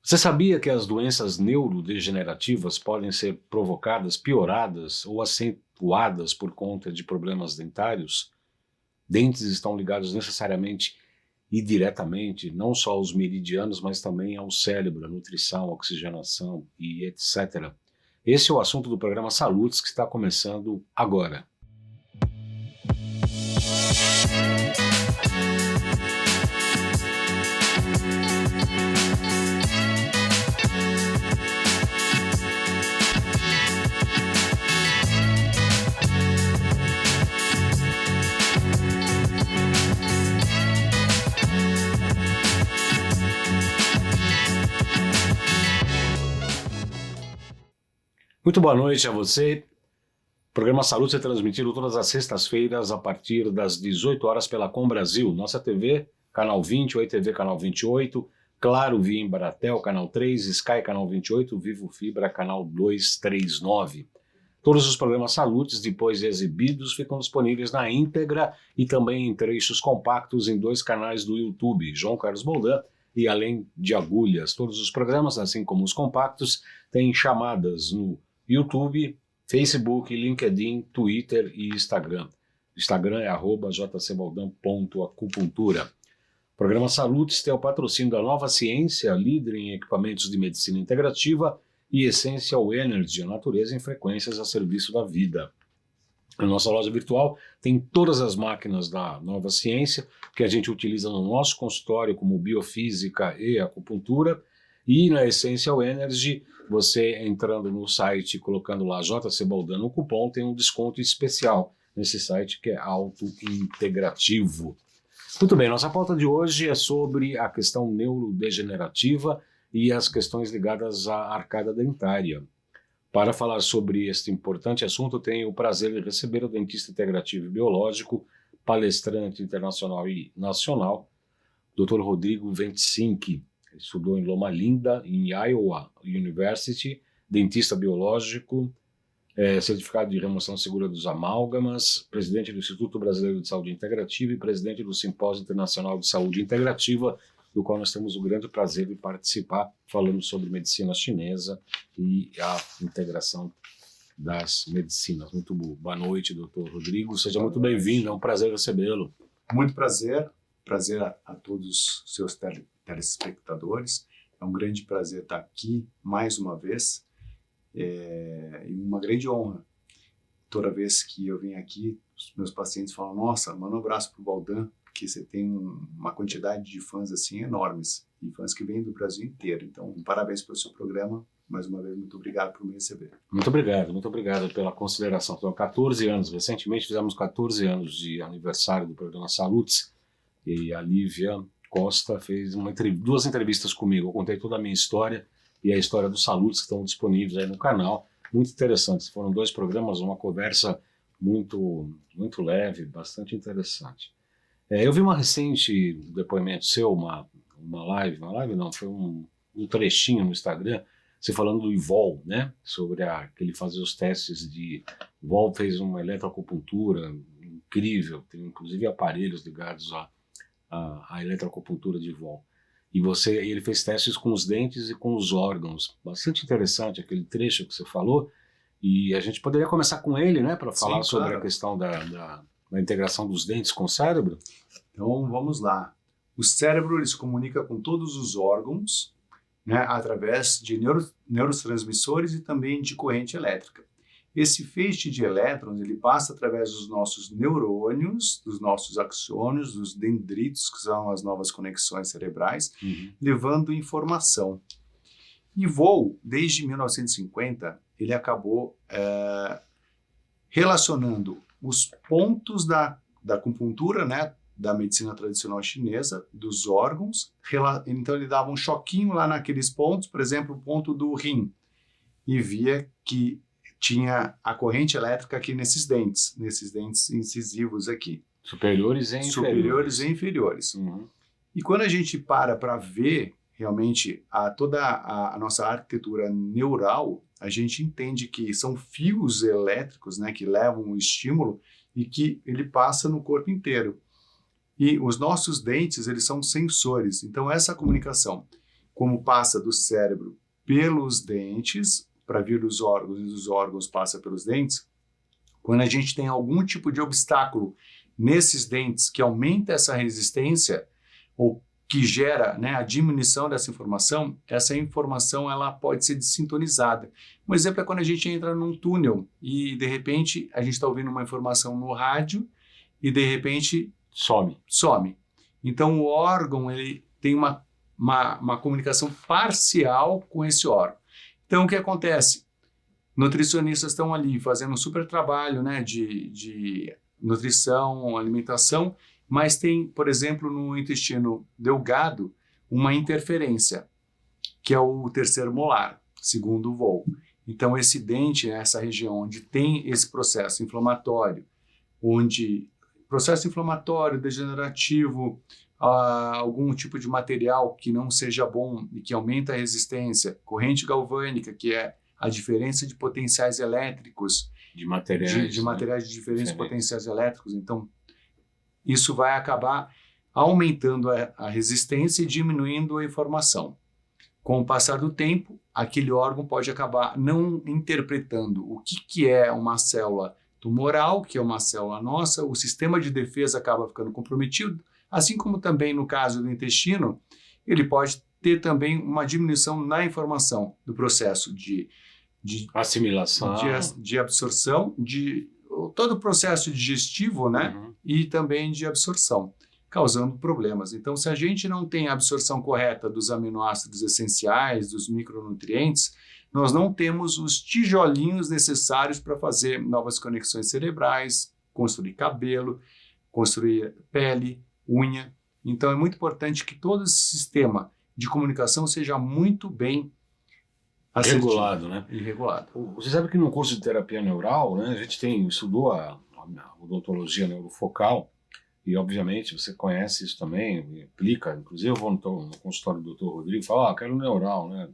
Você sabia que as doenças neurodegenerativas podem ser provocadas, pioradas ou acentuadas por conta de problemas dentários? Dentes estão ligados necessariamente e diretamente, não só aos meridianos, mas também ao cérebro, à nutrição, à oxigenação e etc. Esse é o assunto do programa Salutis, que está começando agora. Muito boa noite a você. O programa Salutis é transmitido todas as sextas-feiras a partir das 18 horas pela Com Brasil, nossa TV, canal 20, Oi TV, canal 28, Claro via Embratel, canal 3, Sky, canal 28, Vivo Fibra, canal 239. Todos os programas Salutis, depois de exibidos, ficam disponíveis na íntegra e também em trechos compactos em 2 canais do YouTube, João Carlos Boldan e Além de Agulhas. Todos os programas, assim como os compactos, têm chamadas no YouTube, Facebook, LinkedIn, Twitter e Instagram. Instagram é @jcboldan.acupuntura. O programa Salutis tem o patrocínio da Nova Ciência, líder em equipamentos de medicina integrativa, e Essential Energy, a natureza em frequências a serviço da vida. A nossa loja virtual tem todas as máquinas da Nova Ciência que a gente utiliza no nosso consultório, como biofísica e acupuntura, e na Essential Energy, você entrando no site, colocando lá JC Boldan no cupom, tem um desconto especial nesse site que é auto-integrativo. Muito bem, nossa pauta de hoje é sobre a questão neurodegenerativa e as questões ligadas à arcada dentária. Para falar sobre este importante assunto, tenho o prazer de receber o dentista integrativo e biológico, palestrante internacional e nacional, Dr. Rodrigo Ventsink. Estudou em Loma Linda, em Iowa University, dentista biológico, certificado de remoção segura dos amálgamas, presidente do Instituto Brasileiro de Saúde Integrativa e presidente do Simpósio Internacional de Saúde Integrativa, do qual nós temos o grande prazer de participar, falando sobre medicina chinesa e a integração das medicinas. Muito boa noite, doutor Rodrigo. Seja muito bem-vindo, é um prazer recebê-lo. Muito prazer a todos os seus telespectadores. É um grande prazer estar aqui mais uma vez e uma grande honra. Toda vez que eu venho aqui, os meus pacientes falam: nossa, manda um abraço para o Boldan, porque você tem uma quantidade de fãs assim enormes, e fãs que vêm do Brasil inteiro. Então, parabéns pelo seu programa. Mais uma vez, muito obrigado por me receber. Muito obrigado pela consideração. São 14 anos, recentemente fizemos 14 anos de aniversário do programa Salutis, e a Lívia Costa fez duas entrevistas comigo. Eu contei toda a minha história e a história dos Salutis que estão disponíveis aí no canal. Muito interessantes. Foram 2 programas, uma conversa muito leve, bastante interessante. Eu vi uma recente depoimento seu, uma live não, foi um trechinho no Instagram, você falando do Ivol, né? Sobre que ele fazia os testes de... Ivol fez uma eletroacupuntura incrível, tem inclusive aparelhos ligados à eletroacupuntura de Ivol. E ele fez testes com os dentes e com os órgãos. Bastante interessante aquele trecho que você falou. E a gente poderia começar com ele, né? Para falar sobre a questão da integração dos dentes com o cérebro? Então, vamos lá. O cérebro, ele se comunica com todos os órgãos, né, através de neurotransmissores e também de corrente elétrica. Esse feixe de elétrons, ele passa através dos nossos neurônios, dos nossos axônios, dos dendritos, que são as novas conexões cerebrais, levando informação. E Ivol, desde 1950, ele acabou relacionando os pontos da acupuntura, né, da medicina tradicional chinesa, dos órgãos. Então ele dava um choquinho lá naqueles pontos, por exemplo, o ponto do rim, e via que tinha a corrente elétrica aqui nesses dentes incisivos aqui. Superiores e inferiores. E quando a gente para ver realmente toda a nossa arquitetura neural, a gente entende que são fios elétricos, né, que levam o estímulo e que ele passa no corpo inteiro. E os nossos dentes, eles são sensores. Então, essa comunicação como passa do cérebro pelos dentes, para vir dos órgãos, e dos órgãos passa pelos dentes, quando a gente tem algum tipo de obstáculo nesses dentes que aumenta essa resistência, ou que gera, né, a diminuição dessa informação, essa informação ela pode ser desintonizada. Um exemplo é quando a gente entra num túnel e, de repente, a gente está ouvindo uma informação no rádio e, de repente, some. Então, o órgão ele tem uma comunicação parcial com esse órgão. Então, o que acontece? Nutricionistas estão ali fazendo um super trabalho, né, de nutrição, alimentação, mas tem, por exemplo, no intestino delgado, uma interferência, que é o terceiro molar, segundo voo. Então, esse dente, essa região onde tem esse processo inflamatório, degenerativo, algum tipo de material que não seja bom e que aumenta a resistência, corrente galvânica, que é a diferença de potenciais elétricos, de materiais de diferentes potenciais elétricos. Então, isso vai acabar aumentando a resistência e diminuindo a informação. Com o passar do tempo, aquele órgão pode acabar não interpretando o que é uma célula tumoral, que é uma célula nossa, o sistema de defesa acaba ficando comprometido, assim como também no caso do intestino, ele pode ter também uma diminuição na informação do processo de assimilação, de absorção, de todo o processo digestivo, né? Uhum. E também de absorção, causando problemas. Então, se a gente não tem a absorção correta dos aminoácidos essenciais, dos micronutrientes, nós não temos os tijolinhos necessários para fazer novas conexões cerebrais, construir cabelo, construir pele, unha. Então, é muito importante que todo esse sistema de comunicação seja muito bem regulado, né? E regulado. Você sabe que no curso de terapia neural, né, a gente estudou a odontologia neurofocal e, obviamente, você conhece isso também, aplica. Inclusive, eu vou no consultório do Dr. Rodrigo e falo, quero neural, né?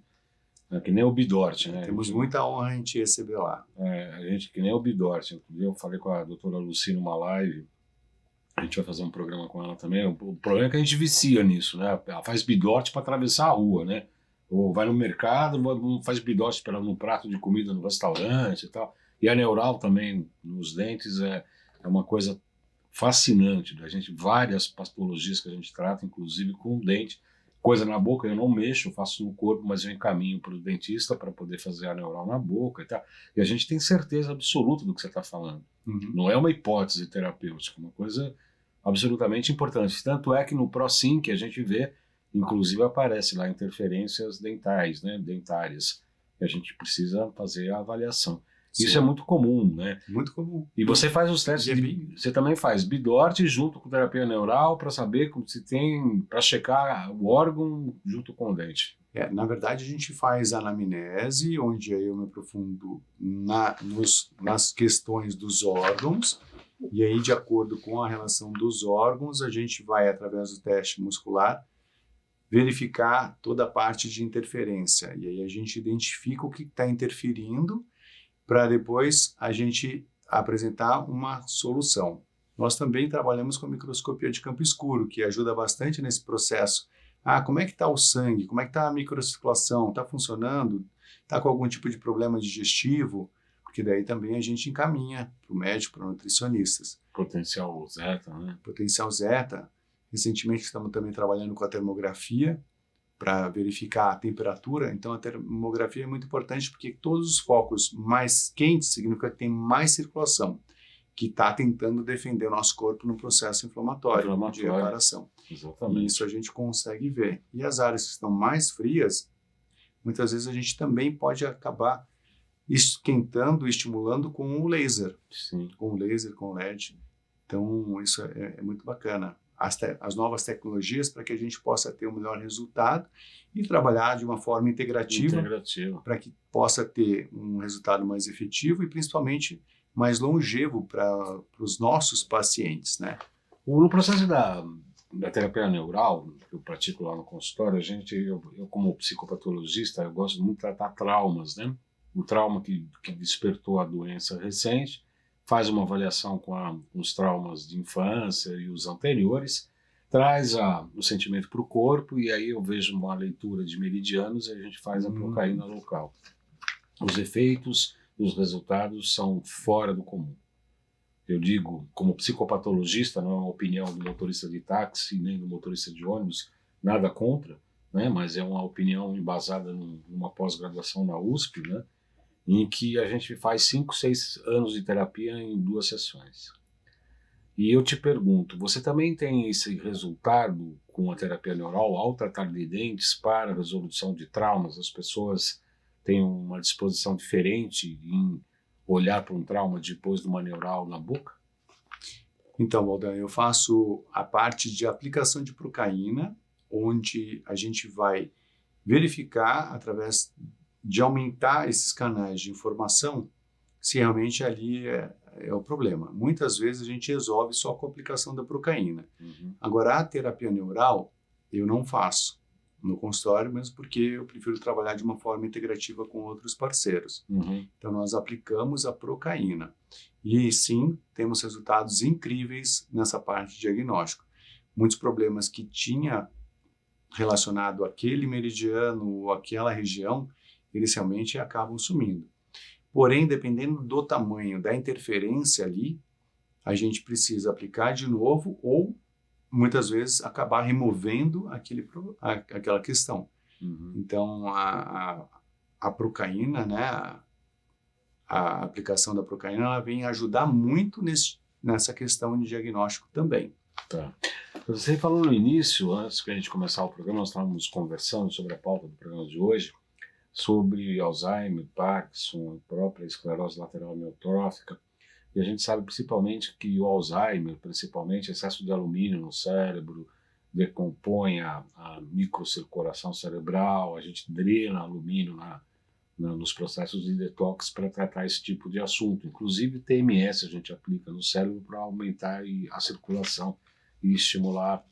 Que nem o Bidort, né? Temos muita honra a gente receber lá. A gente, que nem o Bidort. Inclusive, eu falei com a doutora Lucy numa live, a gente vai fazer um programa com ela também. O problema é que a gente vicia nisso, né? Ela faz Bidort para atravessar a rua, né? Ou vai no mercado, faz Bidort esperando um prato de comida no restaurante e tal. E a neural também, nos dentes, é uma coisa fascinante. A gente, várias patologias que a gente trata, inclusive com o dente. Coisa na boca eu não mexo, eu faço no corpo, mas eu encaminho para o dentista para poder fazer a neural na boca e tal. E a gente tem certeza absoluta do que você está falando. Uhum. Não é uma hipótese terapêutica, uma coisa absolutamente importante. Tanto é que no ProSync a gente vê, inclusive aparece lá interferências dentais, né, dentárias, e a gente precisa fazer a avaliação. Sim. Isso é muito comum, né? Muito comum. E você faz os testes, você também faz Bidort junto com terapia neural para saber se tem, para checar o órgão junto com o dente. Na verdade, a gente faz anamnese, onde aí eu me aprofundo nas questões dos órgãos, e aí, de acordo com a relação dos órgãos, a gente vai, através do teste muscular, verificar toda a parte de interferência. E aí a gente identifica o que está interferindo para depois a gente apresentar uma solução. Nós também trabalhamos com microscopia de campo escuro, que ajuda bastante nesse processo. Como é que está o sangue? Como é que está a microcirculação? Está funcionando? Está com algum tipo de problema digestivo? Porque daí também a gente encaminha para o médico, para nutricionistas. Potencial zeta, né? Potencial zeta. Recentemente estamos também trabalhando com a termografia para verificar a temperatura. Então a termografia é muito importante porque todos os focos mais quentes significa que tem mais circulação, que está tentando defender o nosso corpo no processo inflamatório. De reparação. Exatamente. E isso a gente consegue ver. E as áreas que estão mais frias, muitas vezes a gente também pode acabar esquentando, estimulando com o laser. Sim. Com o laser, com o LED. Então isso é muito bacana. As novas tecnologias para que a gente possa ter um melhor resultado e trabalhar de uma forma integrativa. Para que possa ter um resultado mais efetivo e principalmente mais longevo para os nossos pacientes, né? No processo da terapia neural, que eu pratico lá no consultório, eu como psicopatologista, eu gosto muito de tratar traumas, né? O trauma que despertou a doença recente, faz uma avaliação com os traumas de infância e os anteriores, traz o sentimento para o corpo, e aí eu vejo uma leitura de meridianos e a gente faz a procaína local. Os efeitos e os resultados são fora do comum. Eu digo, como psicopatologista, não é uma opinião do motorista de táxi nem do motorista de ônibus, nada contra, né? Mas é uma opinião embasada numa pós-graduação na USP, né? Em que a gente faz 5, 6 anos de terapia em 2 sessões. E eu te pergunto, você também tem esse resultado com a terapia neural ao tratar de dentes para a resolução de traumas? As pessoas têm uma disposição diferente em olhar para um trauma depois de uma neural na boca? Então, Valdan, eu faço a parte de aplicação de procaína, onde a gente vai verificar, através de aumentar esses canais de informação, se realmente ali é o problema. Muitas vezes a gente resolve só com a aplicação da procaína. Agora, a terapia neural, eu não faço no consultório, mesmo porque eu prefiro trabalhar de uma forma integrativa com outros parceiros. Então, nós aplicamos a procaína. E sim, temos resultados incríveis nessa parte de diagnóstico. Muitos problemas que tinha relacionado àquele meridiano ou àquela região, eles realmente acabam sumindo. Porém, dependendo do tamanho da interferência ali, a gente precisa aplicar de novo ou, muitas vezes, acabar removendo aquela questão. Então, a procaína, né, a aplicação da procaína, ela vem ajudar muito nessa questão de diagnóstico também. Tá. Você falou no início, antes que a gente começar o programa, nós estávamos conversando sobre a pauta do programa de hoje, sobre Alzheimer, Parkinson, a própria esclerose lateral amiotrófica, e a gente sabe principalmente que o Alzheimer, principalmente excesso de alumínio no cérebro, decompõe a microcirculação cerebral, a gente drena alumínio nos processos de detox para tratar esse tipo de assunto. Inclusive TMS a gente aplica no cérebro para aumentar a circulação e estimular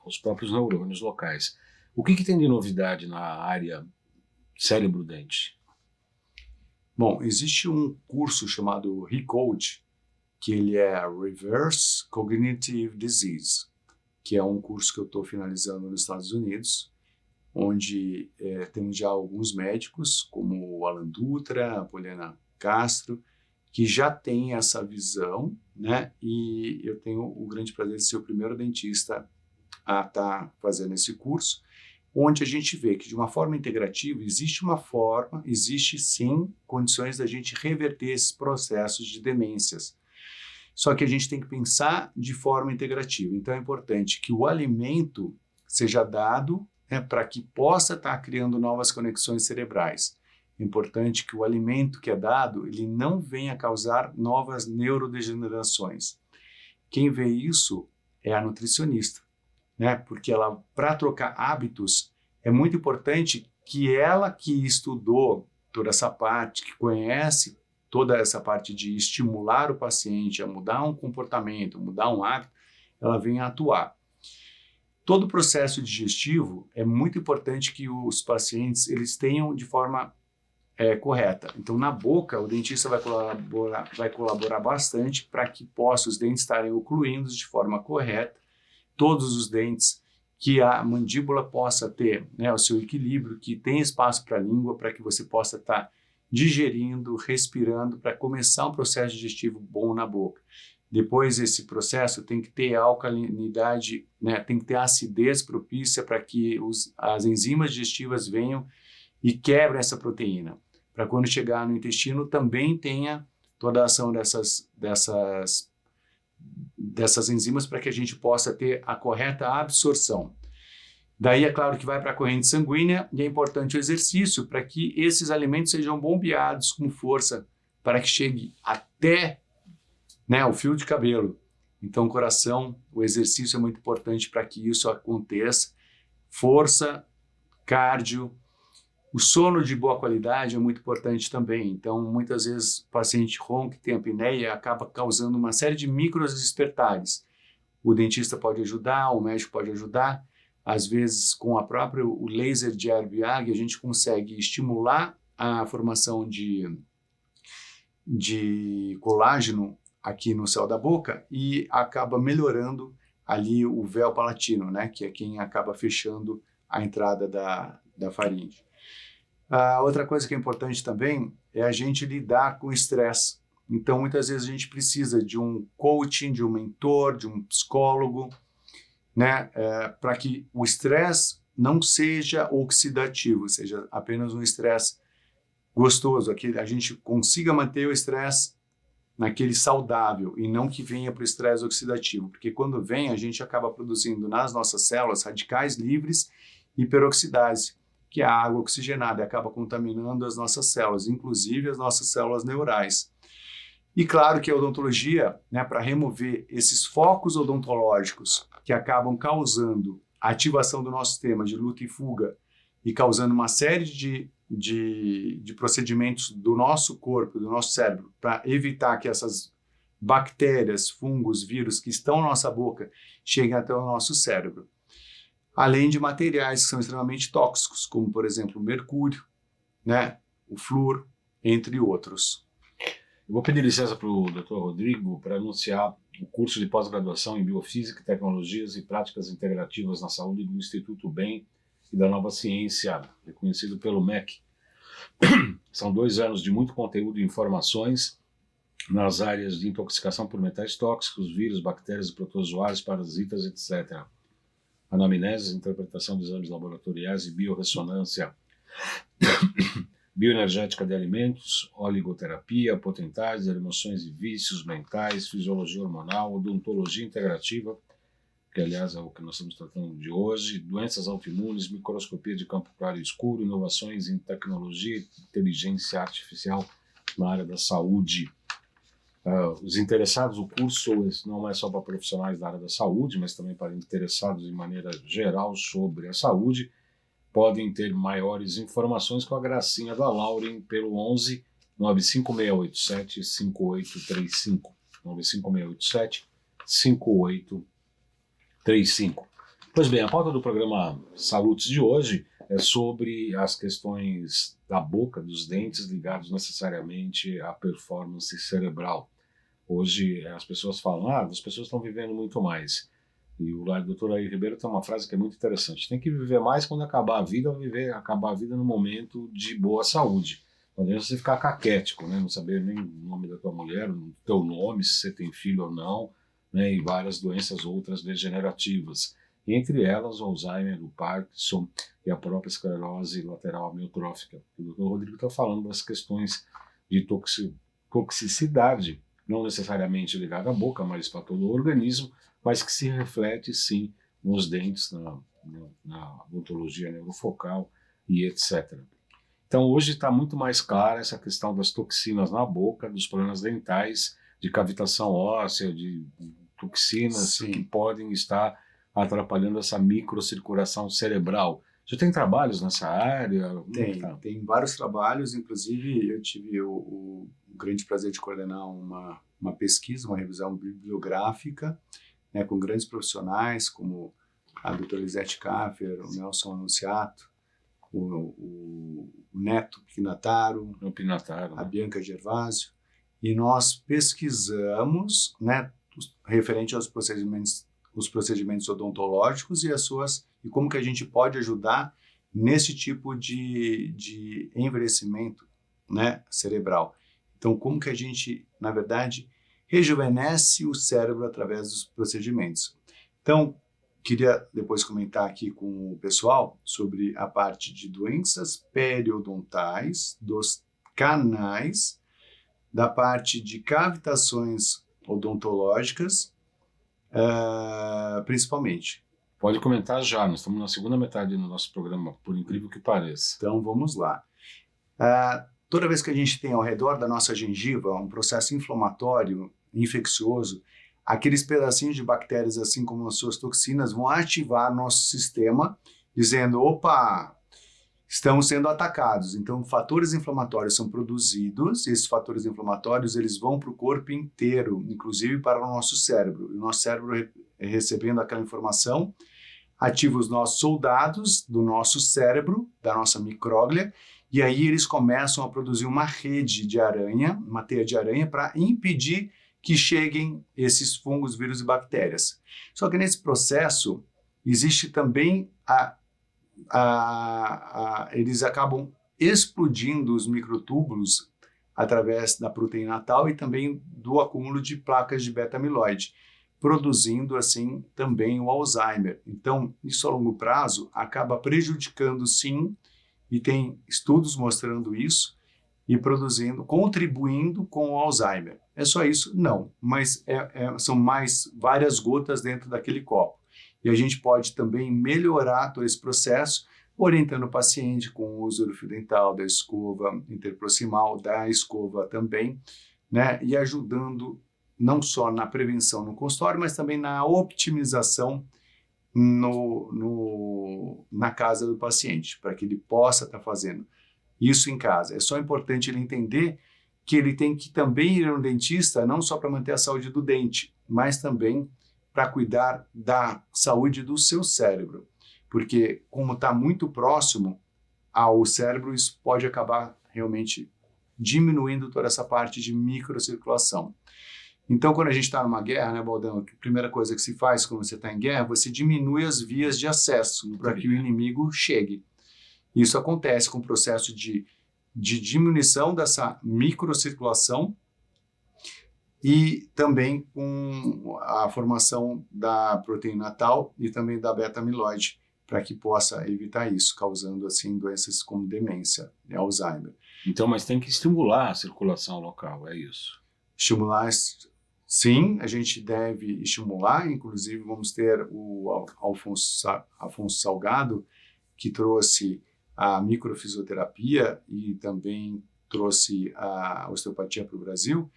os próprios neurônios locais. O que tem de novidade na área cérebro-dente? Bom, existe um curso chamado ReCode, que ele é Reverse Cognitive Disease, que é um curso que eu estou finalizando nos Estados Unidos, onde temos já alguns médicos, como o Alan Dutra, a Poliana Castro, que já têm essa visão, né? E eu tenho o grande prazer de ser o primeiro dentista a estar fazendo esse curso, onde a gente vê que, de uma forma integrativa, existe sim condições da gente reverter esses processos de demências. Só que a gente tem que pensar de forma integrativa. Então é importante que o alimento seja dado, né, para que possa estar criando novas conexões cerebrais. É importante que o alimento que é dado, ele não venha causar novas neurodegenerações. Quem vê isso é a nutricionista, né? Porque ela, para trocar hábitos, é muito importante que ela que estudou toda essa parte, que conhece toda essa parte de estimular o paciente a mudar um comportamento, mudar um hábito, ela venha atuar. Todo o processo digestivo é muito importante que os pacientes eles tenham de forma correta. Então, na boca, o dentista vai colaborar bastante para que os dentes estarem ocluindo de forma correta, todos os dentes, que a mandíbula possa ter, né, o seu equilíbrio, que tem espaço para a língua, para que você possa estar digerindo, respirando, para começar um processo digestivo bom na boca. Depois, esse processo tem que ter alcalinidade, né, tem que ter acidez propícia para que as enzimas digestivas venham e quebrem essa proteína. Para quando chegar no intestino, também tenha toda a ação dessas enzimas para que a gente possa ter a correta absorção. Daí é claro que vai para a corrente sanguínea e é importante o exercício para que esses alimentos sejam bombeados com força para que chegue até, né, o fio de cabelo. Então, coração, o exercício é muito importante para que isso aconteça. Força, cardio. O sono de boa qualidade é muito importante também. Então, muitas vezes, o paciente ronca, que tem apneia, acaba causando uma série de micros despertares. O dentista pode ajudar, o médico pode ajudar. Às vezes, com o laser de Airbag, a gente consegue estimular a formação de colágeno aqui no céu da boca e acaba melhorando ali o véu palatino, né, que é quem acaba fechando a entrada da faringe. A outra coisa que é importante também é a gente lidar com o estresse. Então, muitas vezes a gente precisa de um coaching, de um mentor, de um psicólogo, né, para que o estresse não seja oxidativo, seja apenas um estresse gostoso, que a gente consiga manter o estresse naquele saudável e não que venha para o estresse oxidativo, porque quando vem a gente acaba produzindo nas nossas células radicais livres e peroxidase, que é a água oxigenada, e acaba contaminando as nossas células, inclusive as nossas células neurais. E claro que a odontologia, né, para remover esses focos odontológicos que acabam causando a ativação do nosso sistema de luta e fuga e causando uma série de procedimentos do nosso corpo, do nosso cérebro, para evitar que essas bactérias, fungos, vírus que estão na nossa boca cheguem até o nosso cérebro. Além de materiais que são extremamente tóxicos, como, por exemplo, o mercúrio, né, o flúor, entre outros. Eu vou pedir licença para o Dr. Rodrigo para anunciar o curso de pós-graduação em Biofísica, Tecnologias e Práticas Integrativas na Saúde do Instituto BEM e da Nova Ciência, reconhecido pelo MEC. São 2 anos de muito conteúdo e informações nas áreas de intoxicação por metais tóxicos, vírus, bactérias, protozoários, parasitas, etc. Anamnese, interpretação de exames laboratoriais e biorressonância, bioenergética de alimentos, oligoterapia, potentais, emoções e vícios mentais, fisiologia hormonal, odontologia integrativa, que aliás é o que nós estamos tratando de hoje, doenças autoimunes, microscopia de campo claro e escuro, inovações em tecnologia e inteligência artificial na área da saúde. Os interessados, o curso não é só para profissionais da área da saúde, mas também para interessados de maneira geral sobre a saúde. Podem ter maiores informações com a gracinha da Lauren pelo 11 95687 5835. 95687 5835. Pois bem, a pauta do programa Salutes de hoje é sobre as questões da boca, dos dentes, ligados necessariamente à performance cerebral. Hoje as pessoas falam, as pessoas estão vivendo muito mais. E o Dr. Air Ribeiro tem uma frase que é muito interessante. Tem que viver mais quando acabar a vida, ou acabar a vida no momento de boa saúde. Não adianta você ficar caquético, né? Não saber nem o nome da tua mulher, o teu nome, se você tem filho ou não, né? E várias doenças outras degenerativas. E entre elas o Alzheimer, o Parkinson e a própria esclerose lateral amiotrófica. O Dr. Rodrigo está falando das questões de toxicidade, não necessariamente ligada à boca, mas para todo o organismo, mas que se reflete sim nos dentes, na odontologia neurofocal e etc. Então hoje está muito mais clara essa questão das toxinas na boca, dos problemas dentais, de cavitação óssea, de toxinas que podem estar atrapalhando essa microcirculação cerebral. Já tem trabalhos nessa área? Tem vários trabalhos, inclusive eu tive o grande prazer de coordenar uma pesquisa, uma revisão bibliográfica, né, com grandes profissionais como a doutora Lisete Kaffer, o Nelson Anunciato, o Neto Pinataro, a Bianca Gervásio, e nós pesquisamos, né, referente aos procedimentos odontológicos e como que a gente pode ajudar nesse tipo de envelhecimento, né, cerebral. Então, como que a gente, na verdade, rejuvenesce o cérebro através dos procedimentos. Então, queria depois comentar aqui com o pessoal sobre a parte de doenças periodontais, dos canais, da parte de cavitações odontológicas, principalmente. Pode comentar já, nós estamos na segunda metade do nosso programa, por incrível que pareça. Então, vamos lá. Toda vez que a gente tem ao redor da nossa gengiva um processo inflamatório, infeccioso, aqueles pedacinhos de bactérias, assim como as suas toxinas, vão ativar nosso sistema, dizendo, opa, estamos sendo atacados. Então, fatores inflamatórios são produzidos, e esses fatores inflamatórios eles vão para o corpo inteiro, inclusive para o nosso cérebro. E o nosso cérebro, recebendo aquela informação, ativa os nossos soldados do nosso cérebro, da nossa micróglia, e aí eles começam a produzir uma rede de aranha, uma teia de aranha, para impedir que cheguem esses fungos, vírus e bactérias. Só que nesse processo existe também eles acabam explodindo os microtúbulos através da proteína tal e também do acúmulo de placas de beta-amiloide, produzindo assim também o Alzheimer. Então, isso a longo prazo acaba prejudicando sim, e tem estudos mostrando isso, e contribuindo com o Alzheimer. É só isso? Não, mas são mais várias gotas dentro daquele copo. E a gente pode também melhorar todo esse processo, orientando o paciente com o uso do fio dental, da escova interproximal, da escova também, né? E ajudando não só na prevenção no consultório, mas também na optimização na casa do paciente, para que ele possa estar fazendo isso em casa. É só importante ele entender que ele tem que também ir no dentista, não só para manter a saúde do dente, mas também para cuidar da saúde do seu cérebro. Porque, como está muito próximo ao cérebro, isso pode acabar realmente diminuindo toda essa parte de microcirculação. Então, quando a gente está numa guerra, né, Baldão, a primeira coisa que se faz quando você está em guerra, você diminui as vias de acesso para que o inimigo chegue. Isso acontece com o processo de diminuição dessa microcirculação e também com a formação da proteína tal e também da beta-amiloide, para que possa evitar isso, causando assim doenças como demência e Alzheimer. Então, mas tem que estimular a circulação local, é isso? Estimular, sim, a gente deve estimular, inclusive vamos ter o Afonso Salgado, que trouxe a microfisioterapia e também trouxe a osteopatia para o Brasil.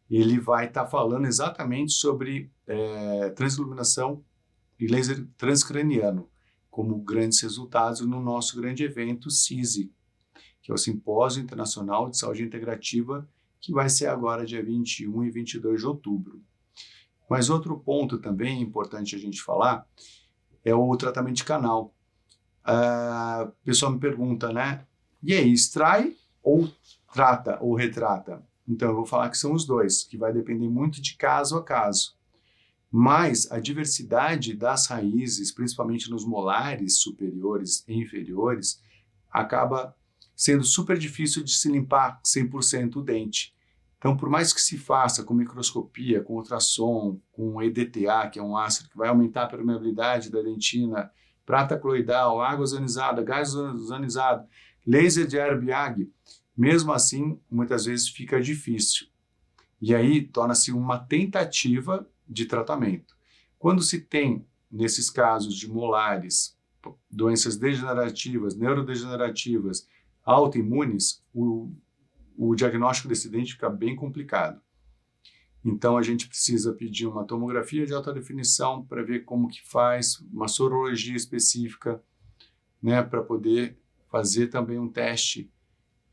Ele vai estar falando exatamente sobre transiluminação e laser transcraniano como grandes resultados no nosso grande evento CISI, que é o Simpósio Internacional de Saúde Integrativa, que vai ser agora dia 21 e 22 de outubro. Mas outro ponto também importante a gente falar é o tratamento de canal. O pessoal me pergunta, né? E aí, extrai ou trata ou retrata? Então, eu vou falar que são os dois, que vai depender muito de caso a caso. Mas a diversidade das raízes, principalmente nos molares superiores e inferiores, acaba sendo super difícil de se limpar 100% o dente. Então, por mais que se faça com microscopia, com ultrassom, com EDTA, que é um ácido que vai aumentar a permeabilidade da dentina, prata coloidal, água ozonizada, gás ozonizado, laser de Airbag, mesmo assim, muitas vezes fica difícil. E aí, torna-se uma tentativa de tratamento. Quando se tem, nesses casos de molares, doenças degenerativas, neurodegenerativas, autoimunes, o diagnóstico desse dente fica bem complicado. Então, a gente precisa pedir uma tomografia de alta definição para ver como que faz, uma sorologia específica, né, para poder fazer também um teste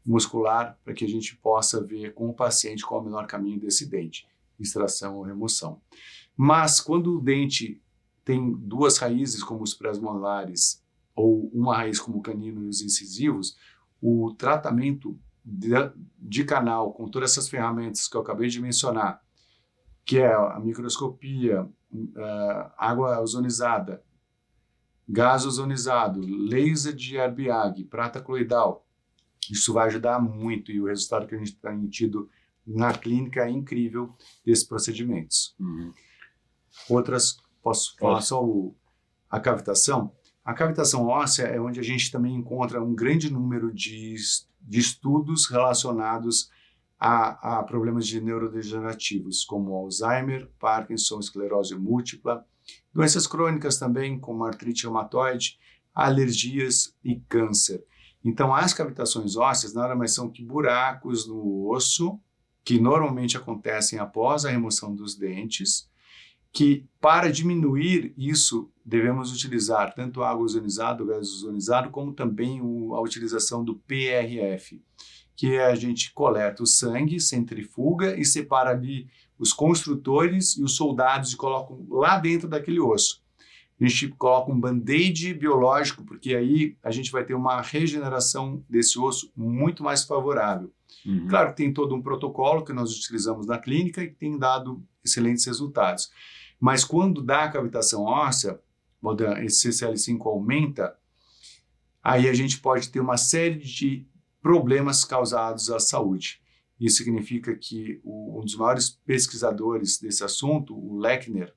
muscular para que a gente possa ver com o paciente qual é o melhor caminho desse dente, extração ou remoção. Mas, quando o dente tem duas raízes, como os pré-molares, ou uma raiz como o canino e os incisivos, o tratamento de canal com todas essas ferramentas que eu acabei de mencionar, que é a microscopia, água ozonizada, gás ozonizado, laser de Airbag, prata coloidal, isso vai ajudar muito e o resultado que a gente tem tido na clínica é incrível desses procedimentos. Uhum. Outras, posso falar só a cavitação? A cavitação óssea é onde a gente também encontra um grande número de estudos relacionados a problemas de neurodegenerativos, como Alzheimer, Parkinson, esclerose múltipla, doenças crônicas também, como artrite reumatoide, alergias e câncer. Então, as cavitações ósseas nada mais são que buracos no osso, que normalmente acontecem após a remoção dos dentes, que para diminuir isso, devemos utilizar tanto água ozonizada, gás ozonizado, como também a utilização do PRF, que a gente coleta o sangue, centrifuga e separa ali os construtores e os soldados e colocam lá dentro daquele osso. A gente coloca um band-aid biológico, porque aí a gente vai ter uma regeneração desse osso muito mais favorável. Uhum. Claro que tem todo um protocolo que nós utilizamos na clínica e que tem dado excelentes resultados. Mas quando dá a cavitação óssea, esse CCL5 aumenta, aí a gente pode ter uma série de problemas causados à saúde. Isso significa que um dos maiores pesquisadores desse assunto, o Lechner,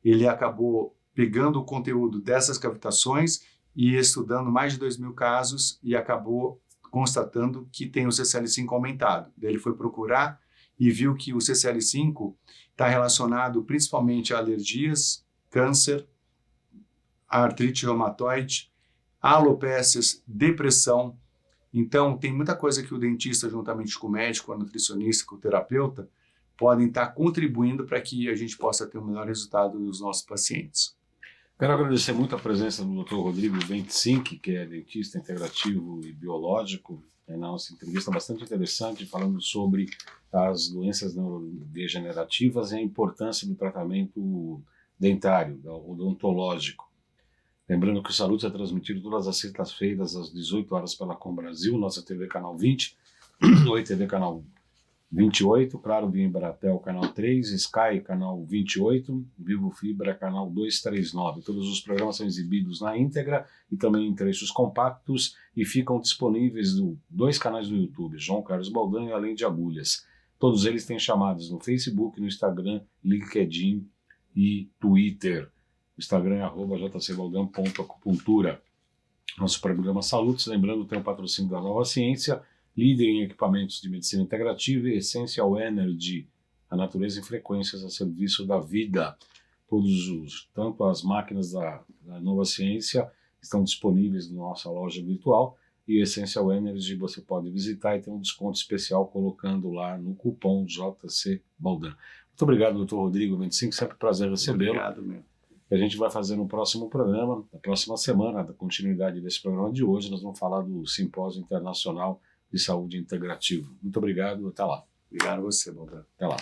ele acabou pegando o conteúdo dessas cavitações e estudando mais de 2.000 casos e acabou constatando que tem o CCL5 aumentado. Daí ele foi procurar e viu que o CCL5 está relacionado principalmente a alergias, câncer, artrite reumatoide, alopécias, depressão. Então, tem muita coisa que o dentista, juntamente com o médico, a nutricionista, com o terapeuta, podem estar contribuindo para que a gente possa ter um melhor resultado dos nossos pacientes. Quero agradecer muito a presença do Dr. Rodrigo Ventsink, que é dentista integrativo e biológico, na nossa entrevista bastante interessante, falando sobre as doenças neurodegenerativas e a importância do tratamento dentário, odontológico. Lembrando que o Salutos é transmitido todas as sextas-feiras às 18 horas pela Com Brasil, nossa TV Canal 20, Oi TV Canal 28, Claro via Embratel Canal 3, Sky Canal 28, Vivo Fibra Canal 239. Todos os programas são exibidos na íntegra e também em trechos compactos e ficam disponíveis nos 2 canais do YouTube, João Carlos Baldan e Além de Agulhas. Todos eles têm chamadas no Facebook, no Instagram, LinkedIn e Twitter. O Instagram é @jcbaldan.acupuntura. Nosso programa Salutos, lembrando, tem o patrocínio da Nova Ciência, líder em equipamentos de medicina integrativa e Essential Energy, a natureza em frequências a serviço da vida. Tanto as máquinas da Nova Ciência estão disponíveis na nossa loja virtual e Essential Energy você pode visitar e ter um desconto especial colocando lá no cupom JC Baldan. Muito obrigado, Dr. Rodrigo Ventsink, sempre um prazer recebê-lo. Obrigado, meu. A gente vai fazer no próximo programa, na próxima semana, da continuidade desse programa de hoje, nós vamos falar do Simpósio Internacional de Saúde Integrativa. Muito obrigado, até lá. Obrigado a você, Baldan. Até lá.